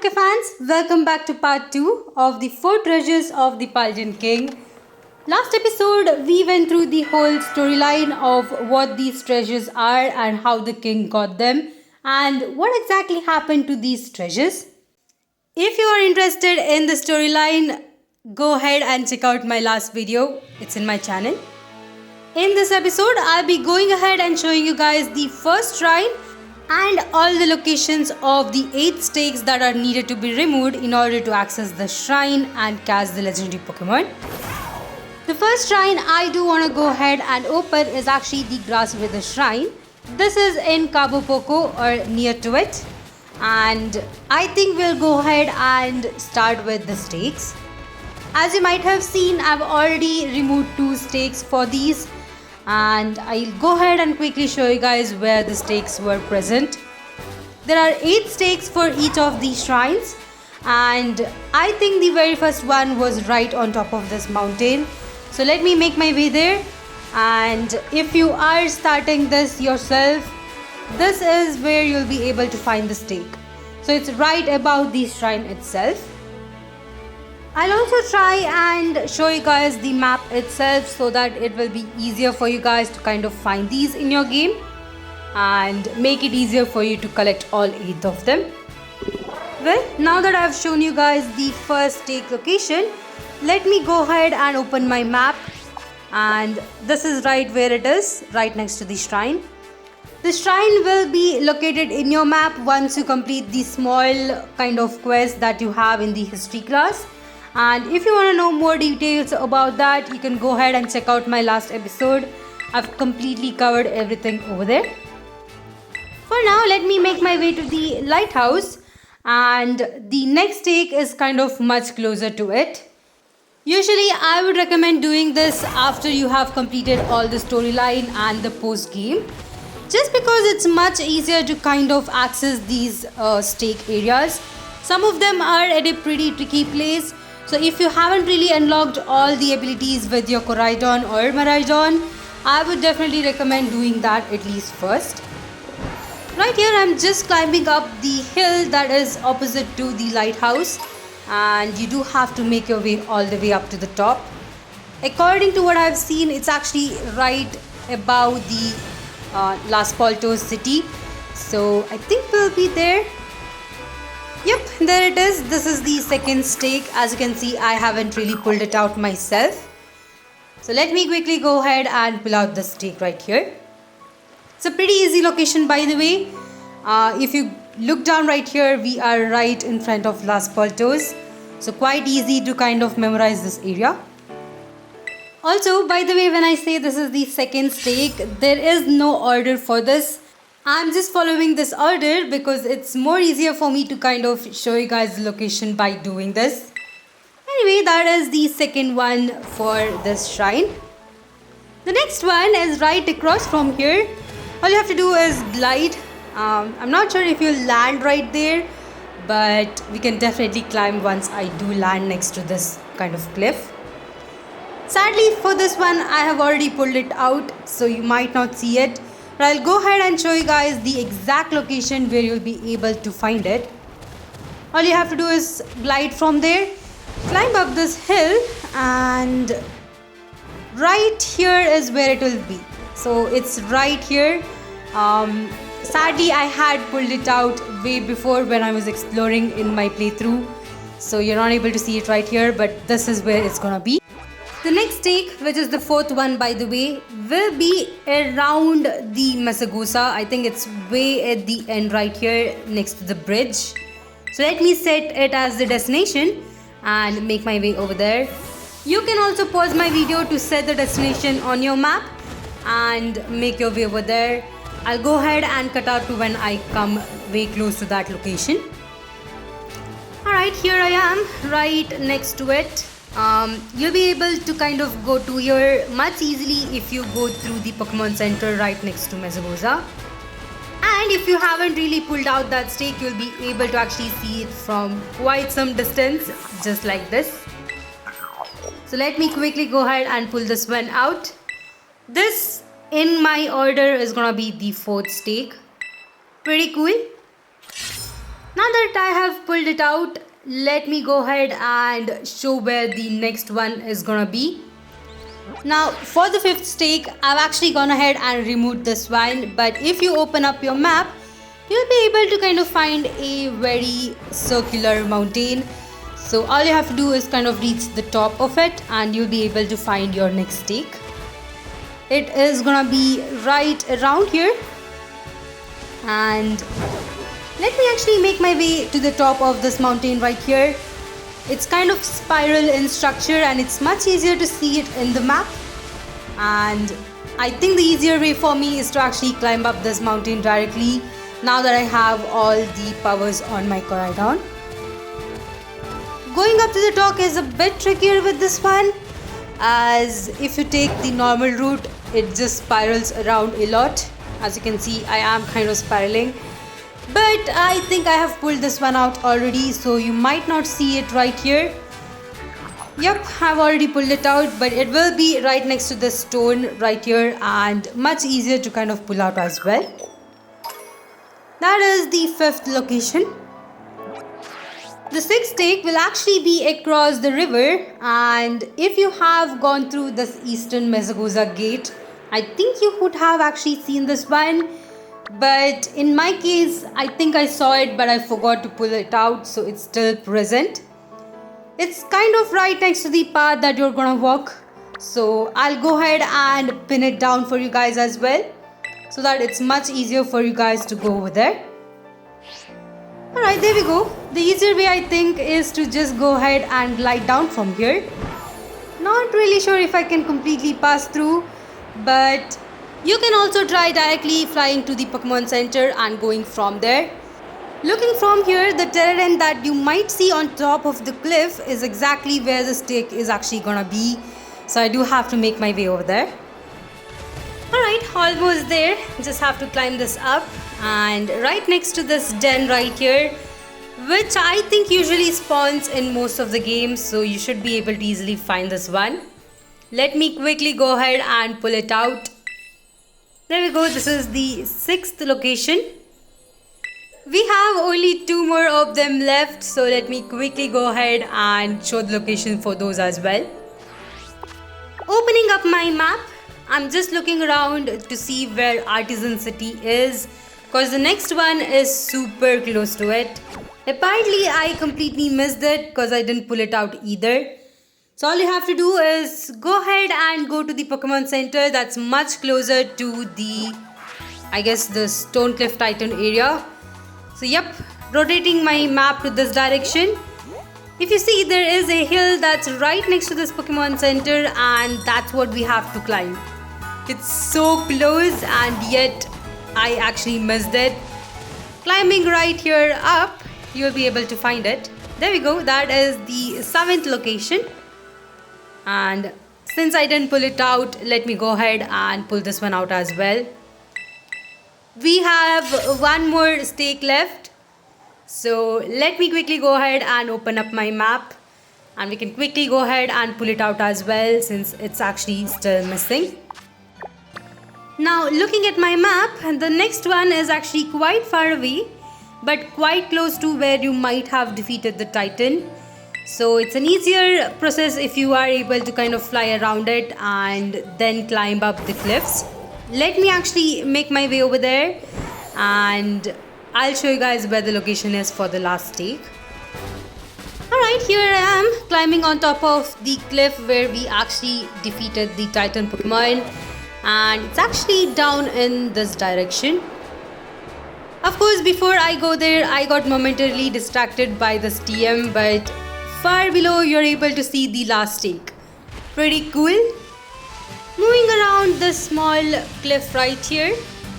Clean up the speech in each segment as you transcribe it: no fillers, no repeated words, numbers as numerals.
Pokefans, welcome back to part 2 of the 4 treasures of the Paldean King. Last episode, we went through the whole storyline of what these treasures are and how the king got them and what exactly happened to these treasures. If you are interested in the storyline, go ahead and check out my last video. It's in my channel. In this episode, I'll be going ahead and showing you guys the first shrine and all the locations of the 8 stakes that are needed to be removed in order to access the shrine and catch the legendary Pokemon. The first shrine I do want to go ahead and open is actually the Grasswither shrine. This is in Cabo Poco or near to it, and I think we'll go ahead and start with the stakes. As you might have seen, I've already removed 2 stakes for these, and I'll go ahead and quickly show you guys where the stakes were present. There are 8 stakes for each of these shrines, and I think the very first one was right on top of this mountain. So let me make my way there, and if you are starting this yourself, this is where you'll be able to find the stake. So it's right above the shrine itself. I'll also try and show you guys the map itself so that it will be easier for you guys to kind of find these in your game and make it easier for you to collect all 8 of them. Well, now that I've shown you guys the first stake location, let me go ahead and open my map, and this is right where it is, right next to the shrine. The shrine will be located in your map once you complete the small kind of quest that you have in the history class. And if you want to know more details about that, you can go ahead and check out my last episode. I've completely covered everything over there. For now, let me make my way to the lighthouse, and the next stake is kind of much closer to it. Usually, I would recommend doing this after you have completed all the storyline and the post game, just because it's much easier to kind of access these stake areas. Some of them are at a pretty tricky place. So if you haven't really unlocked all the abilities with your Koraidon or Miraidon, I would definitely recommend doing that at least first. Right here, I'm just climbing up the hill that is opposite to the lighthouse, and you do have to make your way all the way up to the top. According to what I've seen, it's actually right above the Las Paltos city, so I think we'll be there. Yep, there it is. This is the second stake. As you can see, I haven't really pulled it out myself. So let me quickly go ahead and pull out the stake right here. It's a pretty easy location, by the way. If you look down right here, we are right in front of Las Paltos. So quite easy to kind of memorize this area. Also, by the way, when I say this is the second stake, there is no order for this. I'm just following this order because it's more easier for me to kind of show you guys the location by doing this. Anyway, that is the second one for this shrine. The next one is right across from here. All you have to do is glide. I'm not sure if you'll land right there, but we can definitely climb once I do land next to this kind of cliff. Sadly, for this one, I have already pulled it out, so you might not see it. But I'll go ahead and show you guys the exact location where you'll be able to find it. All you have to do is glide from there, climb up this hill, and right here is where it will be. So it's right here. Sadly, I had pulled it out way before when I was exploring in my playthrough, so you're not able to see it right here, but this is where it's gonna be. The next stake, which is the 4th one by the way, will be around the Masagosa. I think it's way at the end right here next to the bridge. So let me set it as the destination and make my way over there. You can also pause my video to set the destination on your map and make your way over there. I'll go ahead and cut out to when I come way close to that location. Alright, here I am right next to it. You'll be able to kind of go to here much easily if you go through the Pokemon Center right next to Masagosa. And if you haven't really pulled out that stake, you'll be able to actually see it from quite some distance, just like this. So let me quickly go ahead and pull this one out. This, in my order, is gonna be the 4th stake. Pretty cool. Now that I have pulled it out, let me go ahead and show where the next one is gonna be. Now for the fifth stake, I've actually gone ahead and removed this one, but if you open up your map, you'll be able to kind of find a very circular mountain. So all you have to do is kind of reach the top of it and you'll be able to find your next stake. It is gonna be right around here, and let me actually make my way to the top of this mountain right here. It's kind of spiral in structure and it's much easier to see it in the map. And I think the easier way for me is to actually climb up this mountain directly now that I have all the powers on my Koraidon. Going up to the top is a bit trickier with this one, as if you take the normal route, it just spirals around a lot. As you can see, I am kind of spiraling. But I think I have pulled this one out already, so you might not see it right here. Yep, I've already pulled it out, but it will be right next to this stone right here and much easier to kind of pull out as well. That is the fifth location. The sixth stake will actually be across the river, and if you have gone through this eastern Mesagoza gate, I think you would have actually seen this one. But in my case, I think I saw it but I forgot to pull it out, so it's still present. It's kind of right next to the path that you're gonna walk, so I'll go ahead and pin it down for you guys as well, so that it's much easier for you guys to go over there. Alright, there we go. The easier way I think is to just go ahead and glide down from here. Not really sure if I can completely pass through, but you can also try directly flying to the Pokemon Center and going from there. Looking from here, the terrain that you might see on top of the cliff is exactly where the stake is actually gonna be. So I do have to make my way over there. Alright, almost there. Just have to climb this up. And right next to this den right here, which I think usually spawns in most of the games, so you should be able to easily find this one. Let me quickly go ahead and pull it out. There we go, this is the sixth location. We have only two more of them left, so let me quickly go ahead and show the location for those as well. Opening up my map, I'm just looking around to see where Artisan City is, because the next one is super close to it. Apparently I completely missed it because I didn't pull it out either. So all you have to do is go ahead and go to the Pokemon Center that's much closer to the, I guess, the Stonecliff Titan area. So yep, rotating my map to this direction. If you see, there is a hill that's right next to this Pokemon Center, and that's what we have to climb. It's so close and yet I actually missed it. Climbing right here up, you'll be able to find it. There we go, that is the seventh location. And since I didn't pull it out, let me go ahead and pull this one out as well. We have one more stake left, so let me quickly go ahead and open up my map, and we can quickly go ahead and pull it out as well since it's actually still missing. Now looking at my map, the next one is actually quite far away but quite close to where you might have defeated the Titan. So it's an easier process if you are able to kind of fly around it and then climb up the cliffs. Let me actually make my way over there and I'll show you guys where the location is for the last stake. Alright, here I am climbing on top of the cliff where we actually defeated the Titan Pokemon, and it's actually down in this direction. Of course, before I go there, I got momentarily distracted by this TM, but far below you're able to see the last stake. Pretty cool. Moving around this small cliff right here,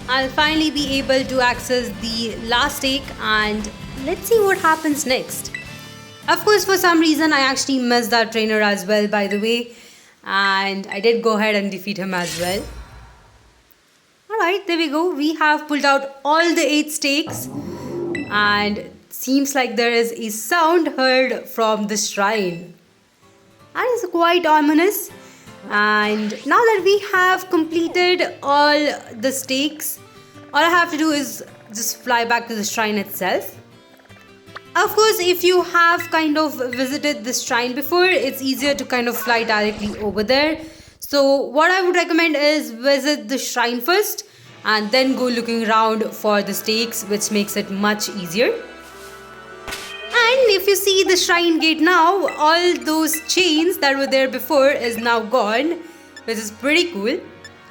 I'll finally be able to access the last stake, and let's see what happens next. Of course, for some reason I actually missed that trainer as well, by the way, and I did go ahead and defeat him as well. Alright, there we go. We have pulled out all the 8 stakes, and seems like there is a sound heard from the shrine. That is quite ominous. And now that we have completed all the stakes, all I have to do is just fly back to the shrine itself. Of course, if you have kind of visited this shrine before, it's easier to kind of fly directly over there. So what I would recommend is visit the shrine first and then go looking around for the stakes, which makes it much easier. And if you see the shrine gate now, all those chains that were there before is now gone, which is pretty cool.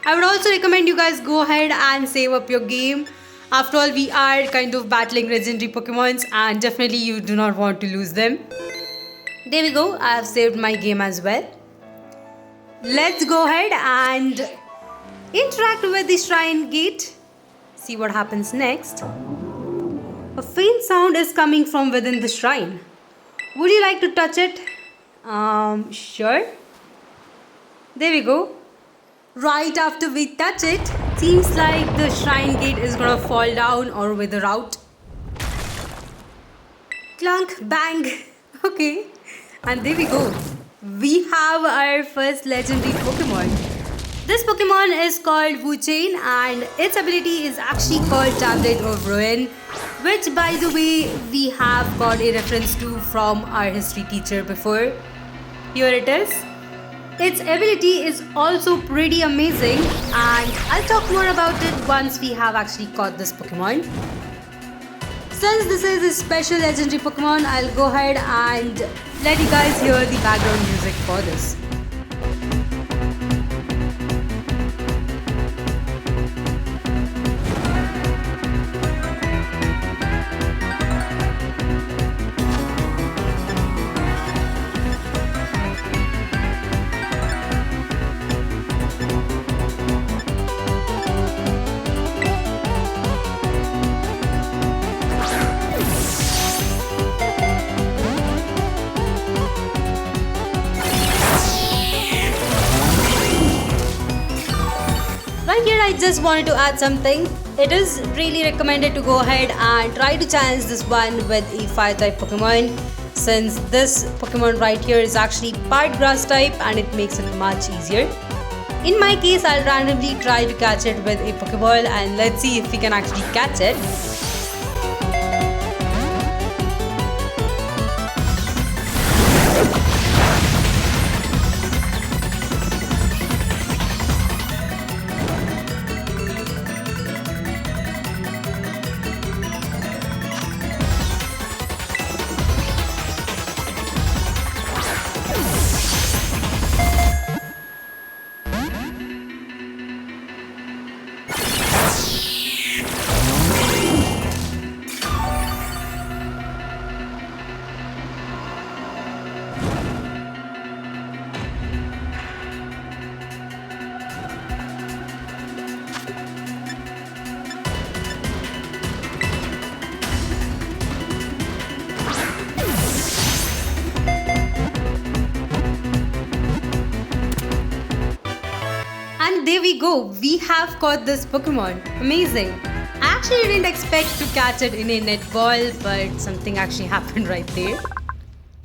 I would also recommend you guys go ahead and save up your game. After all, we are kind of battling legendary Pokemons and definitely you do not want to lose them. There we go, I have saved my game as well. Let's go ahead and interact with the shrine gate. See what happens next. A faint sound is coming from within the shrine. Would you like to touch it? Sure. There we go. Right after we touch it, seems like the shrine gate is gonna fall down or wither out. Clunk, bang. Okay. And there we go. We have our first legendary Pokemon. This Pokemon is called Wuchain and its ability is actually called Tablet of Ruin, which by the way we have got a reference to from our history teacher before. Here it is. Its ability is also pretty amazing and I'll talk more about it once we have actually caught this Pokemon. Since this is a special legendary Pokemon, I'll go ahead and let you guys hear the background music for this. Right here I just wanted to add something. It is really recommended to go ahead and try to challenge this one with a fire type Pokemon, since this Pokemon right here is actually part grass type and it makes it much easier. In my case, I'll randomly try to catch it with a Pokeball and let's see if we can actually catch it. And there we go, we have caught this Pokemon. Amazing. I actually didn't expect to catch it in a netball, but something actually happened right there.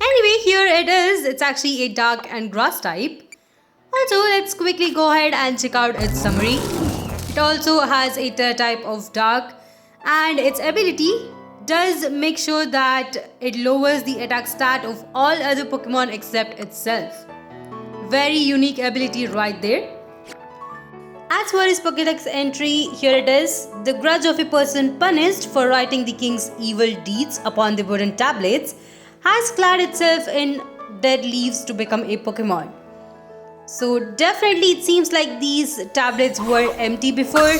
Anyway, here it is. It's actually a dark and grass type. Also, let's quickly go ahead and check out its summary. It also has a type of dark and its ability does make sure that it lowers the attack stat of all other Pokemon except itself. Very unique ability right there. As for his Pokédex entry, here it is. The grudge of a person punished for writing the king's evil deeds upon the wooden tablets has clad itself in dead leaves to become a Pokemon. So definitely it seems like these tablets were empty before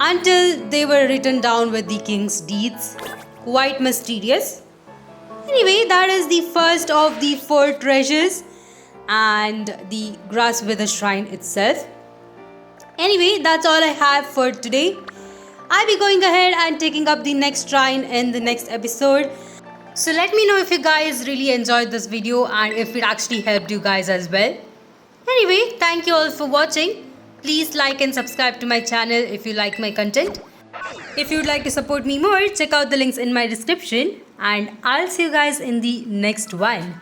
until they were written down with the king's deeds. Quite mysterious. Anyway, that is the first of the 4 treasures and the Grasswither shrine itself. Anyway, that's all I have for today. I'll be going ahead and taking up the next shrine in the next episode. So let me know if you guys really enjoyed this video and if it actually helped you guys as well. Anyway, thank you all for watching. Please like and subscribe to my channel if you like my content. If you would like to support me more, check out the links in my description and I'll see you guys in the next one.